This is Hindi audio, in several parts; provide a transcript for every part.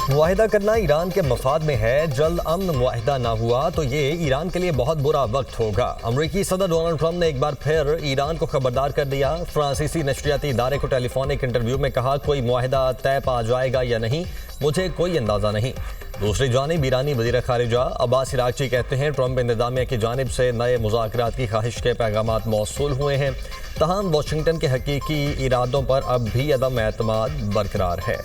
मुआहिदा करना ईरान के मफाद में है। जल्द अमन मुआहिदा ना हुआ तो ये ईरान के लिए बहुत बुरा वक्त होगा। अमरीकी सदर डोनाल्ड ट्रंप ने एक बार फिर ईरान को खबरदार कर दिया। फ्रांसीसी नशरियाती इदारे को टेलीफोनिक इंटरव्यू में कहा, कोई मुआहिदा तय पा जाएगा या नहीं मुझे कोई अंदाजा नहीं। दूसरी जानिब ईरानी वज़ीर ख़ारिजा अब्बास इराक़ची कहते हैं, ट्रंप इंतज़ामिया की जानिब से नए मुज़ाकरात की ख्वाहिश के पैगामात मौसूल हुए हैं। तहम वाशिंगटन के हकीकी इरादों पर अब भी अदम एतमाद बरकरार है।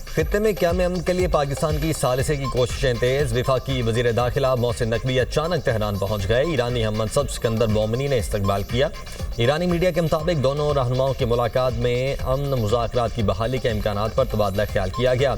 खित्ते में क़याम अमन के लिए पाकिस्तान की सालिसे की कोशिशें तेज़। वफाकी वज़ीर दाखिला मोहसिन नकवी अचानक तेहरान पहुँच गए। ईरानी हम मनसब सिकंदर मोमिनी ने इस्तकबाल किया। ईरानी मीडिया के मुताबिक दोनों रहनुमाओं की मुलाकात में अमन मुज़ाकरात की बहाली के इम्कानात पर तबादला ख्याल किया गया।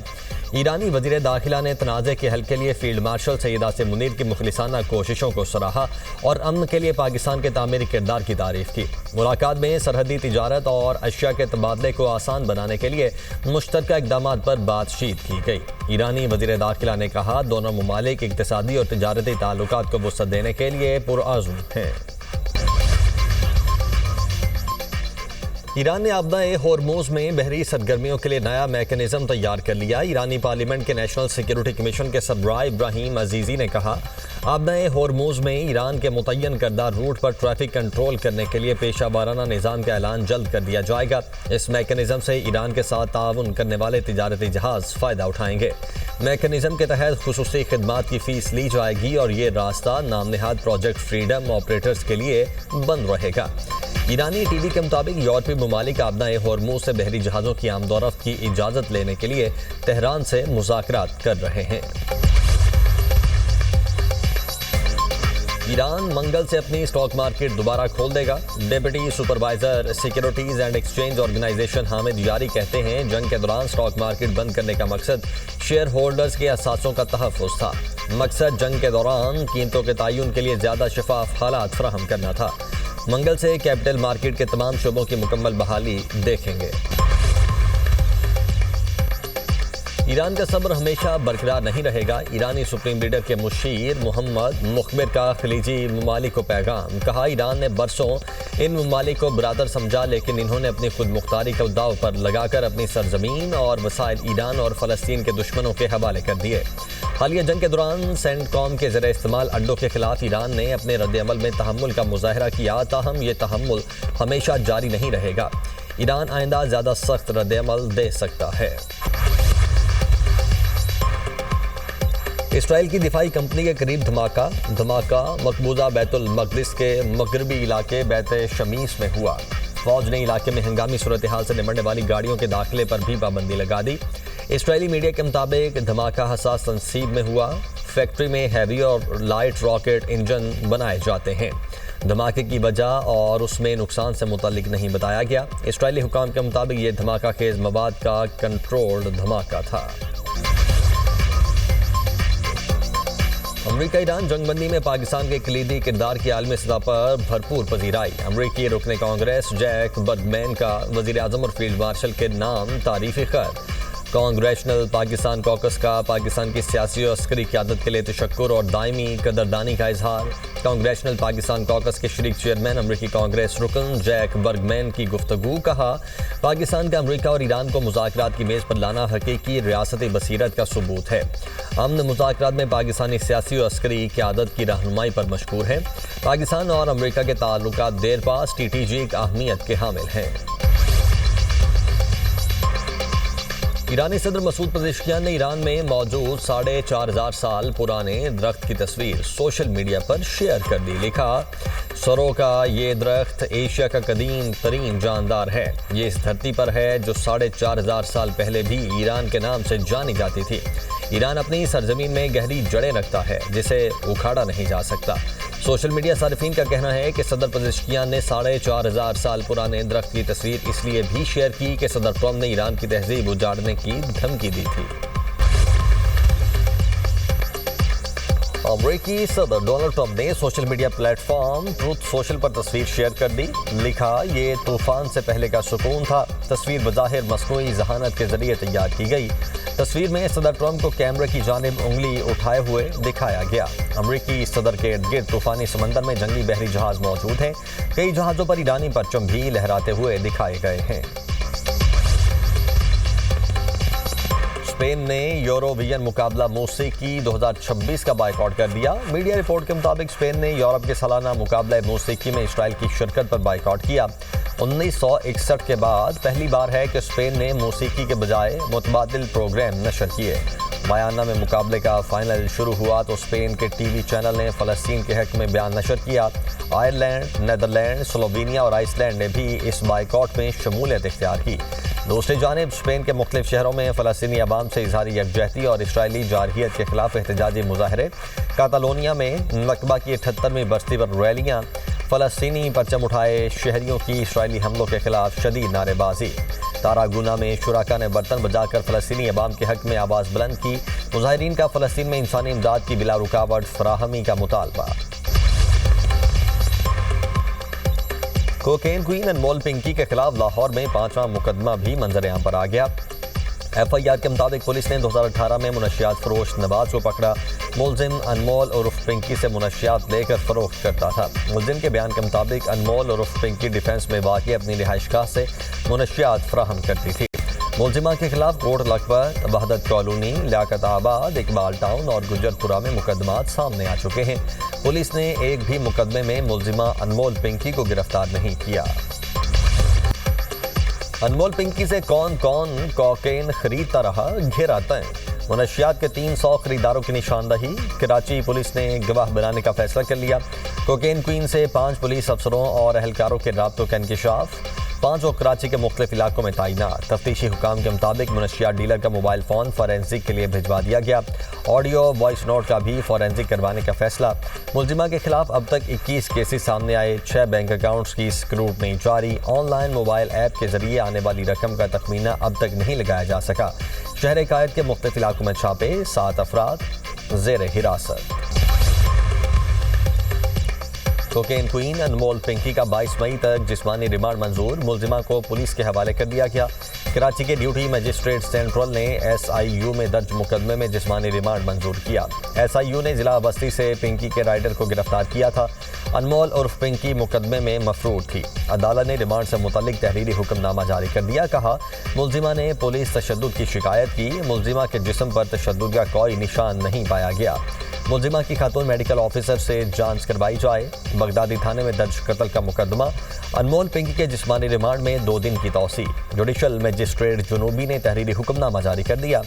ईरानी वज़ीर दाखिला ने तनाज़े के हल के लिए फील्ड मार्शल सैयद आसिम मुनीर की मुखलिसाना कोशिशों को सराहा और अमन के लिए पाकिस्तान के तामीरी किरदार की तारीफ की। मुलाकात में सरहदी तिजारत और अशिया के तबादले को आसान बनाने के लिए मुश्तरका इक़दामात पर बातचीत की गई। ईरानी वज़ीर दाखिला ने कहा, दोनों ममालिक इक़्तिसादी और तिजारती ताल्लुकात को वुसअत देने के लिए पुरअज़्म हैं। ईरान ने आपदा होर्मुज में बहरी सरगर्मियों के लिए नया मैकेनिज्म तैयार कर लिया। ईरानी पार्लियामेंट के नेशनल सिक्योरिटी कमीशन के सरबराह इब्राहिम अजीज़ी ने कहा, आपदा होर्मुज में ईरान के मुतय्यन करदा रूट पर ट्रैफिक कंट्रोल करने के लिए पेशा वाराना निज़ाम का ऐलान जल्द कर दिया जाएगा। इस मैकेनिज्म से ईरान के साथ ताउन करने वाले तिजारती जहाज़ फ़ायदा उठाएंगे। मैकेनिज्म के तहत खुसूसी खिदमात की फ़ीस ली जाएगी और ये रास्ता नाम नहाद प्रोजेक्ट फ्रीडम ऑपरेटर्स के लिए बंद रहेगा। ईरानी टीवी के मुताबिक यूरोपीय ममालिक आपदा होर्मुज से बहरी जहाज़ों की आमदोरफ्त की इजाज़त लेने के लिए तेहरान से मुज़ाकरात कर रहे हैं। ईरान मंगल से अपनी स्टॉक मार्केट दोबारा खोल देगा। Deputy supervisor securities and exchange organisation Hamid Yari कहते हैं, जंग के दौरान स्टॉक मार्केट बंद करने का मकसद शेयर होल्डर्स के असासों का तहफ़्फ़ुज़ था। मकसद जंग के दौरान कीमतों के तयन के लिए ज़्यादा शफाफ हालात फराहम करना था। मंगल से कैपिटल मार्केट के तमाम शोबों की मुकम्मल बहाली देखेंगे। ईरान का सब्र हमेशा बरकरार नहीं रहेगा। ईरानी सुप्रीम लीडर के मुशीर मोहम्मद मुखबिर का खलीजी ममालिक को पैगाम। कहा, ईरान ने बरसों इन ममालिक को बरादर समझा, लेकिन इन्होंने अपनी खुद मुख्तारी को दाव पर लगाकर अपनी सरजमीन और वसाइल ईरान और फ़लस्तीन के दुश्मनों के हवाले कर दिए। हालिया जंग के दौरान सेंटकॉम के ज़रिए इस्तेमाल अड्डों के खिलाफ ईरान ने अपने रद्द-ए-अमल में तहम्मुल का मुजाहरा किया। ताहम ये तहम्मुल हमेशा जारी नहीं रहेगा। ईरान आइंदा ज़्यादा सख्त रद्द-ए-अमल दे सकता है। इसराइल की दिफाई कंपनी के करीब धमाका मकबूजा बैतुल मक़दिस के मगरबी इलाके बैत शमीस में हुआ। फौज ने इलाके में हंगामी सूरत हाल से निमटने वाली गाड़ियों के दाखिले पर भी पाबंदी लगा दी। इसराइली मीडिया के मुताबिक धमाका हसास तनसीब में हुआ। फैक्ट्री में हैवी और लाइट रॉकेट इंजन बनाए जाते हैं। धमाके की वजह और उसमें नुकसान से मुतल्लिक नहीं बताया गया। इसराइली हुकाम के मुताबिक ये धमाका खेज मवाद का कंट्रोल्ड धमाका था। अमरीका ईरान जंगबंदी में पाकिस्तान के कलीदी किरदार की आलमी सतह पर भरपूर पजीराई। अमरीकी रुकने कांग्रेस जैक बर्गमैन का वज़ीर आज़म और फील्ड मार्शल के नाम तारीफ़ी खत। कांग्रेशनल पाकिस्तान कॉकस का पाकिस्तान की सियासी और अस्करी क़यादत के लिए तशक्कुर और दायमी कदरदानी का इजहार। कांग्रेशनल पाकिस्तान कॉकस के शरीक चेयरमैन अमरीकी कांग्रेस रुकन जैक बर्गमैन की गुफ्तगू। कहा, पाकिस्तान का अमरीका और ईरान को मुज़ाकरात की मेज़ पर लाना हकीकी रियासती बसीरत का सबूत है। अमन मुज़ाकरात में पाकिस्तानी सियासी और अस्करी क़यादत की रहनुमाई पर मशहूर है। पाकिस्तान और अमरीका के ताल्लुकात देर पास स्ट्रेटेजिक अहमियत के हामिल हैं। ईरानी सदर मसूद पज़ेश्कियान ने ईरान में मौजूद 4,500 साल पुराने दरख्त की तस्वीर सोशल मीडिया पर शेयर कर दी। लिखा, सरों का ये दरख्त एशिया का कदीम तरीन जानदार है। ये इस धरती पर है जो 4,500 साल पहले भी ईरान के नाम से जानी जाती थी। ईरान अपनी सरजमीन में गहरी जड़ें रखता है जिसे उखाड़ा नहीं जा सकता। सोशल मीडिया सारिफीन का कहना है कि सदर पज़ेश्कियान ने 4,500 साल पुराने दरख्त की तस्वीर इसलिए भी शेयर की कि सदर ट्रंप ने ईरान की तहजीब उजाड़ने की धमकी दी थी। अमरीकी सदर डोनाल्ड ट्रंप ने social media platform truth social पर तस्वीर शेयर कर दी। लिखा, ये तूफान से पहले का सुकून था। तस्वीर बज़ाहिर मसनूई ज़हानत के जरिए तैयार की गई। तस्वीर में सदर ट्रंप को कैमरे की जानिब उंगली उठाए हुए दिखाया गया। अमरीकी सदर के इर्द गिर्द तूफानी समंदर में जंगी बहरी जहाज मौजूद हैं। कई जहाज़ों पर ईरानी परचम भी लहराते हुए दिखाए गए हैं। स्पेन ने यूरोविजन मुकाबला मौसीकी 2026 का बायकॉट कर दिया। मीडिया रिपोर्ट के मुताबिक स्पेन ने यूरोप के सालाना मुकाबला मौसीकी में इसराइल की शिरकत पर बायकॉट किया। 1961 के बाद पहली बार है कि स्पेन ने मौसीकी के बजाय मुतबादिल प्रोग्राम नशर किए। बयाना में मुकाबले का फाइनल शुरू हुआ तो स्पेन के टीवी चैनल ने फ़लस्तीन के हक में बयान नशर किया। आयरलैंड, नीदरलैंड, स्लोवेनिया और आइसलैंड ने भी इस बायकॉट में शमूलियत इख्तियार की। दूसरी जानिब स्पेन के मुख्तलिफ शहरों में फ़लस्तीनी अवाम से इज़हारी यकजहती और इसराइली जारहियत के खिलाफ एहतजाजी मुजाहरे। कातालोनिया में नकबा की 78वीं बरसी पर रैलियाँ, फ़लस्तीनी परचम उठाए शहरियों की इसराइली हमलों के खिलाफ शदीद नारेबाजी। तारागुना में शुराका ने बर्तन बजाकर फ़लस्तीनी अवाम के हक में आवाज़ बुलंद की। मुजाहिरीन का फ़लस्तीन में इंसानी इमदाद की बिला रुकावट फराहमी का मुतालबा। कोकेन क्वीन अनमोल पिंकी के खिलाफ लाहौर में 5वां मुकदमा भी मंजर-ए-आम पर आ गया। FIR के मुताबिक पुलिस ने 2018 में मुनशियात फरोश नवाज को पकड़ा। मुलजिम अनमोल उर्फ पिंकी से मुनशियात लेकर फरोख्त करता था। मुलजिम के बयान के मुताबिक अनमोल उर्फ पिंकी डिफेंस में वाक़ई अपनी रिहाइशगाह से मुनशियात फराहम करती थी। मुलजिमा के खिलाफ कोट लखपत, वहदत कॉलोनी, लियाकत आबाद, इकबाल टाउन और गुजरपुरा में मुकदमात सामने आ चुके हैं। पुलिस ने एक भी मुकदमे में मुलजिमा अनमोल पिंकी को गिरफ्तार नहीं किया। अनमोल पिंकी से कौन कौन कोकेन खरीदता रहा, घेरा तय। मुनशियात के 300 खरीदारों की निशानदही। कराची पुलिस ने गवाह बनाने का फैसला कर लिया। कोकेन क्वीन से 5 पुलिस अफसरों और एहलकारों के राब्तों का इंकिशाफ। 5 और कराची के मुख्तलिफ इलाकों में तैनात। तफ्तीशी हुकाम के मुताबिक मुनशियात डीलर का मोबाइल फ़ोन फॉरेंसिक के लिए भिजवा दिया गया। ऑडियो वॉइस नोट का भी फॉरेंसिक करवाने का फैसला। मुलजिमा के खिलाफ अब तक 21 केसेस सामने आए। 6 बैंक अकाउंट्स की स्क्रूटनी जारी। ऑनलाइन मोबाइल ऐप के जरिए आने वाली रकम का तखमीना अब तक नहीं लगाया जा सका। शहर कायद के मुख्तलिफ इलाकों में छापे। 7 अफराद ज़ेर हिरासत। कोकेन क्वीन अनमोल पिंकी का 22 मई तक जिस्मानी रिमांड मंजूर। मुलजिमा को पुलिस के हवाले कर दिया गया। कराची के ड्यूटी मजिस्ट्रेट सेंट्रल ने SIU में दर्ज मुकदमे में जिस्मानी रिमांड मंजूर किया। SIU ने जिला बस्ती से पिंकी के राइडर को गिरफ्तार किया था। अनमोल उर्फ पिंकी मुकदमे में मफरूर थी। अदालत ने रिमांड से मुतल्लिक तहरीरी हुक्मनामा जारी कर दिया। कहा, मुलजिमा ने पुलिस तशद्दुद की शिकायत की। मुलजिमा के जिस्म पर तशद्दुद का कोई निशान नहीं पाया गया। मुलजिमा की खातून मेडिकल ऑफिसर से जांच करवाई जाए। बगदादी थाने में दर्ज कत्ल का मुकदमा। अनमोल पिंकी के जिस्मानी रिमांड में 2 दिन की तौसी। जुडिशल मजिस्ट्रेट जुनूबी ने तहरीरी हुक्मनामा जारी कर दिया।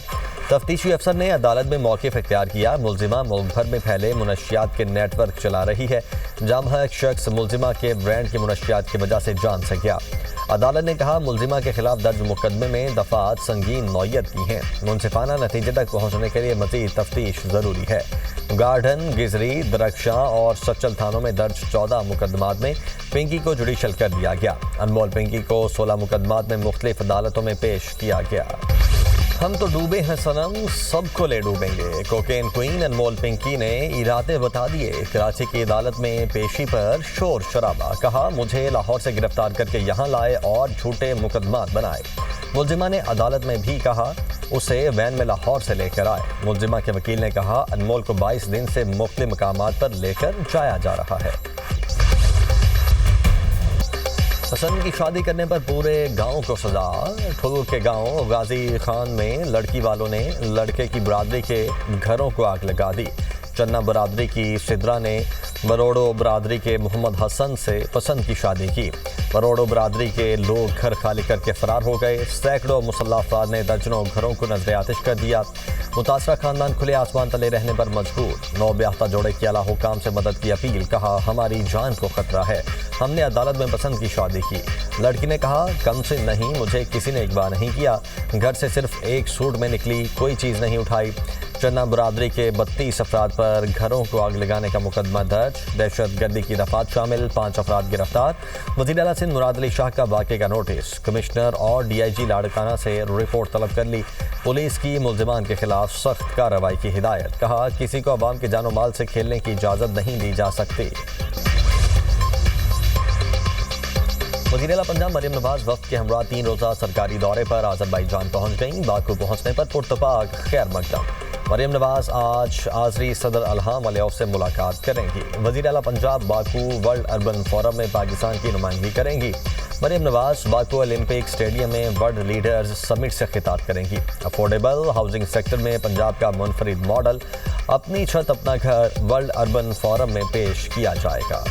तफ्तीशी अफसर ने अदालत में मौक़िफ़ इख्तियार किया। मुलजिमा मुल्क भर में फैले मुनशियात के नेटवर्क चला रही है। जामहक शख्स मुलजिमा के ब्रांड की मुनशियात की वजह से जान से गया। अदालत ने कहा, मुलजिमा के खिलाफ दर्ज मुकदमे में दफात संगीन नौयत की हैं। मुनसिफाना नतीजे तक पहुँचने के लिए मज़ीद तफ्तीश ज़रूरी है। गार्डन, गिजरी, दरख्शां और सचल थानों में दर्ज 14 मुकदमात में पिंकी को जुडिशल कर दिया गया। अनमोल पिंकी को 16 मुकदमात में मुख्तलिफ अदालतों में पेश किया गया। हम तो डूबे हैं सनम, सबको ले डूबेंगे। कोकेन क्वीन अनमोल पिंकी ने इरादे बता दिए। कराची की अदालत में पेशी पर शोर शराबा। कहा, मुझे लाहौर से गिरफ्तार करके यहाँ लाए और झूठे मुकदमात बनाए। मुलजिमा ने अदालत में भी कहा उसे वैन में लाहौर से लेकर आए। मुलजिमा के वकील ने कहा, अनमोल को 22 दिन से मुख्तलिफ मकामात पर लेकर जाया जा रहा है। पसंद की शादी करने पर पूरे गांव को सजा। ठुल्लू के गांव गाजी खान में लड़की वालों ने लड़के की बरादरी के घरों को आग लगा दी। चन्ना बरादरी की सिद्रा ने बरोड़ो बरादरी के मोहम्मद हसन से पसंद की शादी की। बरोड़ो बरादरी के लोग घर खाली करके फरार हो गए। सैकड़ों मुसल्लह अफराद ने दर्जनों घरों को नजर आतिश कर दिया। मुतासरा खानदान खुले आसमान तले रहने पर मजबूर। नौब्याख्ता जोड़े की आला हुकाम से मदद की अपील। कहा, हमारी जान को खतरा है, हमने अदालत में पसंद की शादी की। लड़की ने कहा, कम से नहीं, मुझे किसी ने इकबाल नहीं किया। घर से सिर्फ एक सूट में निकली, कोई चीज़ नहीं उठाई। चन्ना बरादरी के 32 अफराद पर घरों को आग लगाने का मुकदमा दर्ज। दहशत गर्दी की दफात शामिल 5 अफराद गिरफ्तार। वज़ीर आला सिंध मुराद अली शाह का वाक़े का नोटिस। कमिश्नर और DIG लाड़काना से रिपोर्ट तलब कर ली। पुलिस की मुलजिमान के खिलाफ सख्त कार्रवाई की हिदायत। कहा, किसी को अवाम के जानो माल से खेलने की इजाज़त नहीं दी जा सकती। वज़ीर आला पंजाब मरियम नवाज वफ्द के हमरा 3 रोज़ा सरकारी दौरे पर आज़रबाईजान पहुँच गईं। बाकू पहुँचने पर पुरतपाक खैर मकदम। मरियम नवाज आज आज़री सदर अल्हाम अलियफ से मुलाकात करेंगी। वज़ीर आला Punjab Baku world urban forum में पाकिस्तान की नुमाइंदगी करेंगी। Maryam Nawaz Baku Olympic stadium में वर्ल्ड लीडर्स समिट से खिताब करेंगी। अफोर्डेबल हाउसिंग सेक्टर में पंजाब का मुनफरिद मॉडल अपनी छत अपना घर वर्ल्ड अर्बन फोरम में पेश किया जाएगा।